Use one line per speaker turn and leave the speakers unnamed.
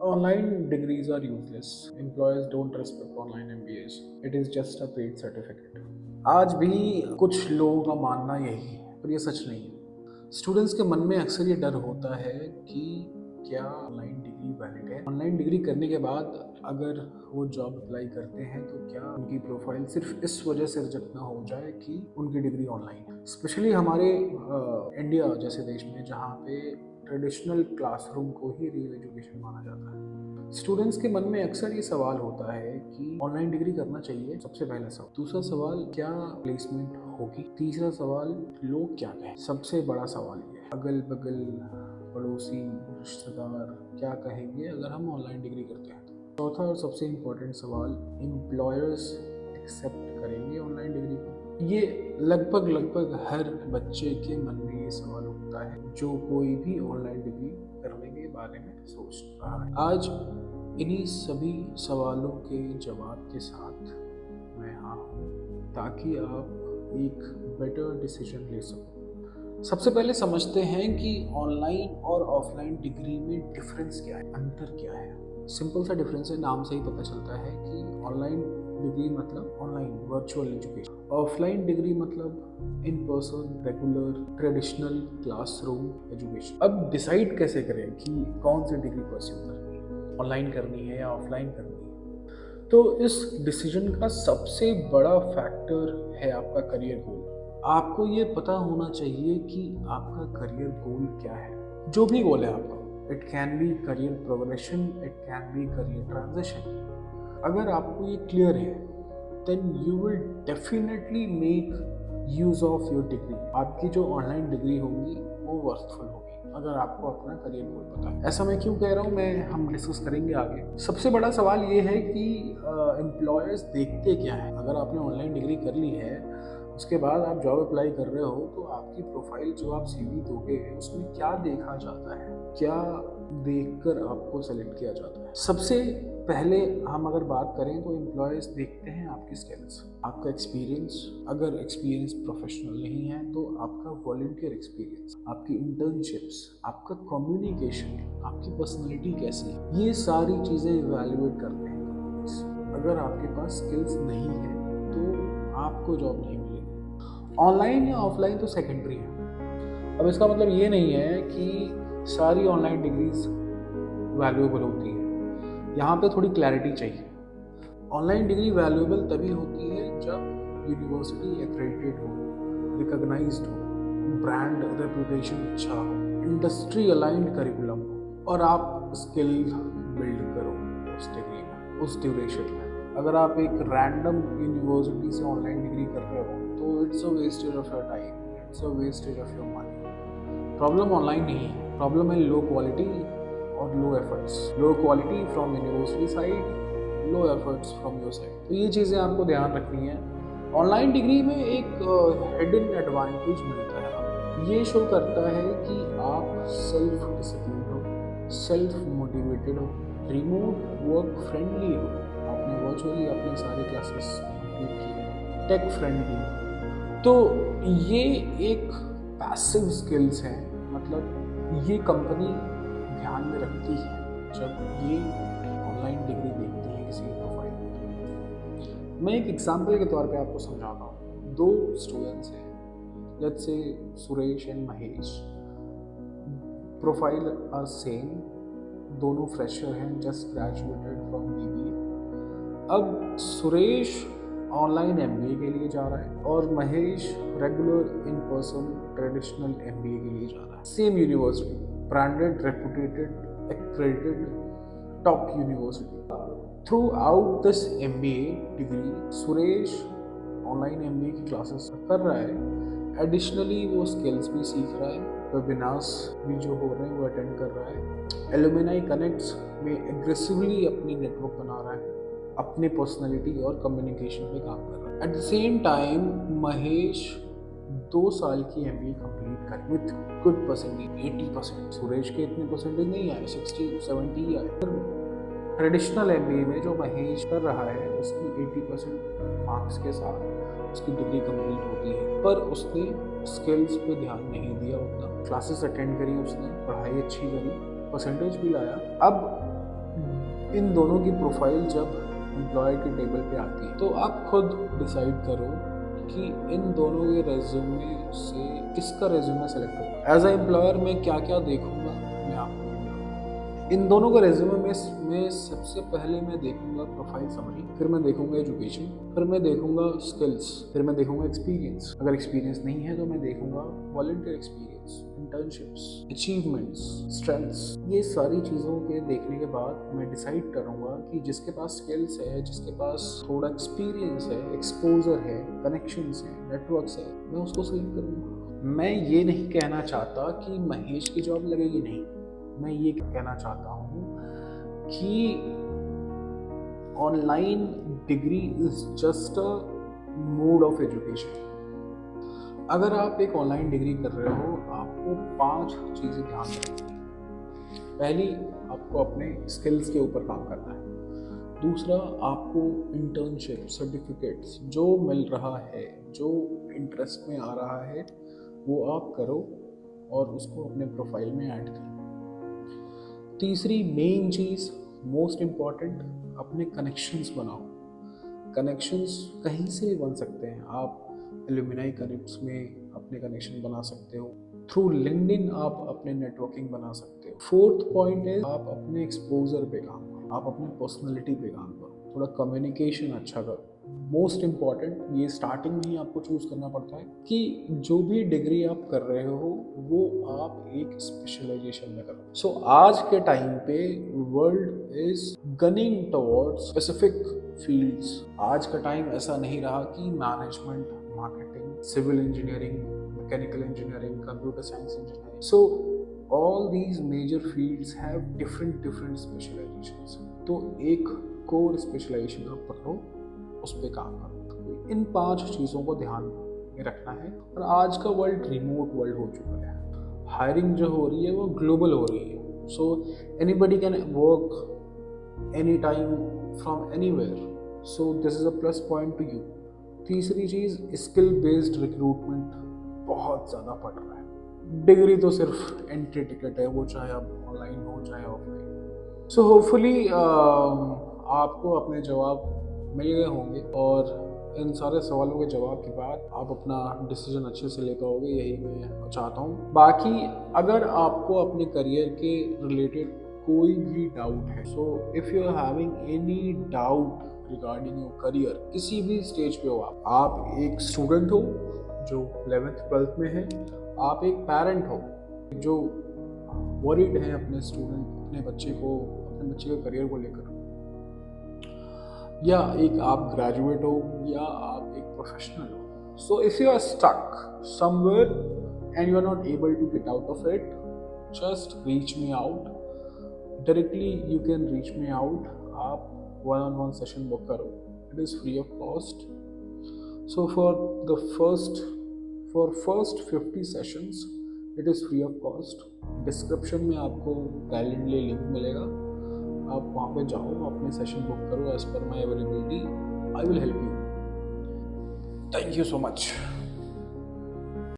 Online degrees are useless. Employers don't respect online MBAs. It is just a paid certificate. आज भी कुछ लोगों का मानना यही है, पर ये सच नहीं है। स्टूडेंट्स के मन में अक्सर ये डर होता है कि क्या ऑनलाइन डिग्री वैलिड है। ऑनलाइन डिग्री करने के बाद अगर वो जॉब अप्लाई करते हैं तो क्या उनकी प्रोफाइल सिर्फ इस वजह से रिजेक्ट ना हो जाए कि उनकी डिग्री ऑनलाइन है। स्पेशली हमारे इंडिया जैसे देश में जहाँ पे ट्रेडिशनल क्लासरूम को ही रियल एजुकेशन माना जाता है। स्टूडेंट्स के मन में अक्सर ये सवाल होता है कि ऑनलाइन डिग्री करना चाहिए, सबसे पहला सवाल। दूसरा सवाल, क्या प्लेसमेंट होगी। तीसरा सवाल, लोग क्या कहें। सबसे बड़ा सवाल ये, अगल बगल पड़ोसी रिश्तेदार क्या कहेंगे अगर हम ऑनलाइन डिग्री करते हैं। चौथा और सबसे इम्पोर्टेंट सवाल, एम्प्लॉयर्स एक्सेप्ट करेंगे ऑनलाइन डिग्री को। ये लगभग हर बच्चे के मन में ये सवाल उठता है जो कोई भी ऑनलाइन डिग्री करने के बारे में सोच रहा है। आज इन्हीं सभी सवालों के जवाब के साथ मैं यहाँ हूँ ताकि आप एक बेटर डिसीजन ले सको। सबसे पहले समझते हैं कि ऑनलाइन और ऑफलाइन डिग्री में डिफरेंस क्या है, अंतर क्या है। सिंपल सा डिफरेंस है, नाम से ही पता चलता है कि ऑनलाइन डिग्री मतलब online virtual education, offline degree मतलब in person regular traditional classroom education. अब डिसाइड कैसे करें कि कौन सी डिग्री परस्यू करनी है, ऑनलाइन करनी है या ऑफलाइन करनी है। तो इस डिसीजन का सबसे बड़ा फैक्टर है आपका करियर गोल। आपको ये पता होना चाहिए कि आपका करियर गोल क्या है। जो भी गोल है आपका, it can be career progression, it can be career transition. अगर आपको ये क्लियर है then you will definitely make use of your degree. आपकी जो ऑनलाइन डिग्री होगी वो वर्थफुल होगी अगर आपको अपना करियर गोल पता है। ऐसा मैं क्यों कह रहा हूँ, हम डिस्कस करेंगे आगे। सबसे बड़ा सवाल ये है कि एम्प्लॉयर्स देखते क्या है। अगर आपने ऑनलाइन डिग्री कर ली है, उसके बाद आप जॉब अप्लाई कर रहे हो, तो आपकी प्रोफाइल जो आप सीवी दोगे उसमें क्या देखा जाता है, क्या देखकर आपको सेलेक्ट किया जाता है। सबसे पहले हम अगर बात करें तो एम्प्लॉयर्स देखते हैं आपकी स्किल्स, आपका एक्सपीरियंस। अगर एक्सपीरियंस प्रोफेशनल नहीं है तो आपका वॉलंटियर एक्सपीरियंस, आपकी इंटर्नशिप्स, आपका कम्युनिकेशन, आपकी पर्सनैलिटी कैसी है, ये सारी चीज़ें इवैल्यूएट करते हैं कंपनीज। अगर आपके पास स्किल्स नहीं है तो आपको जॉब नहीं मिलेगी। ऑनलाइन या ऑफलाइन तो सेकेंडरी है। अब इसका मतलब ये नहीं है कि सारी ऑनलाइन डिग्रीज वैल्यूएबल होती है। यहाँ पे थोड़ी क्लैरिटी चाहिए। ऑनलाइन डिग्री वैल्यूएबल तभी होती है जब यूनिवर्सिटी एक्रेडिटेड हो, रिकॉग्नाइज्ड हो, ब्रांड रेपुटेशन अच्छा हो, इंडस्ट्री अलाइंड करिकुलम हो और आप स्किल बिल्ड करो उस डिग्री में, उस ड्यूरेशन में। अगर आप एक रैंडम यूनिवर्सिटी से ऑनलाइन डिग्री कर रहे हो तो it's a wastage of your time, it's a wastage of your money. Problem online नहीं है, प्रॉब्लम है लो क्वालिटी और low efforts. Low quality from university side, low efforts from your side. तो ये चीज़ें आपको ध्यान रखनी है। ऑनलाइन डिग्री में एक हिडन एडवांटेज मिलता है आपको। ये शो करता है कि आप सेल्फ डिसिप्लिन हो, सेल्फ मोटिवेटेड हो, रिमोट वर्क फ्रेंडली हो, आपने वर्चुअली अपने सारे क्लासेस कंप्लीट किए, टेक फ्रेंडली। तो ये एक पैसिव स्किल्स है, मतलब ये कंपनी ध्यान में रखती है जब ये ऑनलाइन डिग्री देखती है किसी प्रोफाइल। मैं एक एग्जांपल के तौर पे आपको समझाता हूँ। दो स्टूडेंट्स हैं, let's say Suresh and Mahesh. Profile are same, दोनों फ्रेशर हैं, जस्ट ग्रेजुएटेड फ्रॉम बीबीए। अब सुरेश ऑनलाइन एमबीए के लिए जा रहा है और Mahesh regular in person traditional MBA के लिए जा रहा है। Same university, branded, reputed, accredited top university. Throughout this MBA degree, Suresh online MBA की क्लासेस कर रहा है। एडिशनली वो स्किल्स भी सीख रहा है, वेबिनार्स भी जो हो रहे हैं वो अटेंड कर रहा है, एलुमिनाई कनेक्ट्स में एग्रेसिवली अपनी नेटवर्क बना रहा है, अपने पर्सनैलिटी और कम्युनिकेशन पे काम कर रहा है। At the same time Mahesh 2 साल की MBA कंप्लीट कर विथ गुड परसेंटेज, 80%। सुरेश के इतने परसेंटेज नहीं आए, 60-70 ही आए। ट्रेडिशनल MBA में जो महेश कर रहा है उसकी 80% मार्क्स के साथ उसकी डिग्री कंप्लीट होती है, पर उसने स्किल्स पे ध्यान नहीं दिया उतना। क्लासेस अटेंड करी उसने, पढ़ाई अच्छी करी, परसेंटेज भी लाया। अब इन दोनों की प्रोफाइल जब एम्प्लॉयर के टेबल पे आती है तो आप खुद डिसाइड करो कि इन दोनों के रेज्यूमे से किसका रेज्यूमे सेलेक्ट होगा। एज अ एम्प्लॉयर मैं क्या क्या देखूंगा, मैं आपको इन दोनों का रेज्यूमे में सबसे पहले मैं देखूंगा प्रोफाइल समरी, फिर मैं देखूंगा एजुकेशन, फिर मैं देखूंगा स्किल्स, फिर मैं देखूंगा एक्सपीरियंस। अगर एक्सपीरियंस नहीं है तो मैं देखूंगा volunteer experience, internships, achievements, strengths. ये सारी चीज़ों के देखने के बाद मैं डिसाइड करूंगा कि जिसके पास स्किल्स है, जिसके पास थोड़ा एक्सपीरियंस है, एक्सपोजर है, कनेक्शंस है, नेटवर्क्स है, मैं उसको सिलेक्ट करूंगा। मैं ये नहीं कहना चाहता कि महेश की जॉब लगेगी, नहीं। मैं ये कहना चाहता हूँ कि online degree is just a mode of education. अगर आप एक ऑनलाइन डिग्री कर रहे हो, आपको 5 चीज़ें ध्यान रखनी है। पहली, आपको अपने स्किल्स के ऊपर काम करना है। दूसरा, आपको इंटर्नशिप, सर्टिफिकेट्स जो मिल रहा है, जो इंटरेस्ट में आ रहा है, वो आप करो और उसको अपने प्रोफाइल में ऐड करो। तीसरी मेन चीज़, मोस्ट इम्पॉर्टेंट, अपने कनेक्शंस बनाओ। कनेक्शंस कहीं से भी बन सकते हैं। आप एलुमिनाई कनेक्ट्स में अपने कनेक्शन बना सकते हो, थ्रू लिंक्डइन आप अपने नेटवर्किंग बना सकते हो। फोर्थ पॉइंट है, आप अपने एक्सपोजर पे काम करो, आप अपने पर्सनैलिटी पे काम करो, थोड़ा कम्युनिकेशन अच्छा करो। मोस्ट इम्पॉर्टेंट, ये स्टार्टिंग में ही आपको चूज करना पड़ता है कि जो भी डिग्री आप कर रहे हो वो आप एक स्पेशलाइजेशन में करो। सो आज के टाइम पे world is gunning towards specific fields. आज का टाइम ऐसा नहीं रहा कि management, marketing, civil engineering, mechanical engineering, computer science engineering. So all these major fields have different specializations। तो एक कोर स्पेशलाइजेशन आप पकड़ो, उस पर काम करो। इन 5 चीज़ों को ध्यान में रखना है। और आज का वर्ल्ड रिमोट वर्ल्ड हो चुका है। हायरिंग जो हो रही है वो ग्लोबल हो रही है। So anybody can work any time from anywhere. So this is a plus point two you. तीसरी चीज़, स्किल बेस्ड रिक्रूटमेंट बहुत ज़्यादा बढ़ रहा है। डिग्री तो सिर्फ एंट्री टिकट है, वो चाहे आप ऑनलाइन हो चाहे ऑफलाइन। सो होपफुली आपको अपने जवाब मिल गए होंगे और इन सारे सवालों के जवाब के बाद आप अपना डिसीजन अच्छे से ले पाओगे, यही मैं चाहता हूँ। बाकी अगर आपको अपने करियर के रिलेटेड कोई भी डाउट है, so if you are having any doubt regarding your career, किसी भी स्टेज पे हो आप एक स्टूडेंट हो जो 11th 12th में है, आप एक पेरेंट हो जो वरीड है अपने बच्चे के करियर को लेकर, या एक आप ग्रेजुएट हो या आप एक प्रोफेशनल हो। So if you are stuck somewhere and you are not able to get out of it, just reach me out directly. You can reach me out. आप 1-on-1 सेशन बुक करो, it is free of cost. So for first 50 sessions it is free of cost. Description में आपको Calendly link मिलेगा, आप वहाँ पे जाओ, अपने सेशन बुक करो as per my availability. I will help you. Thank you so much.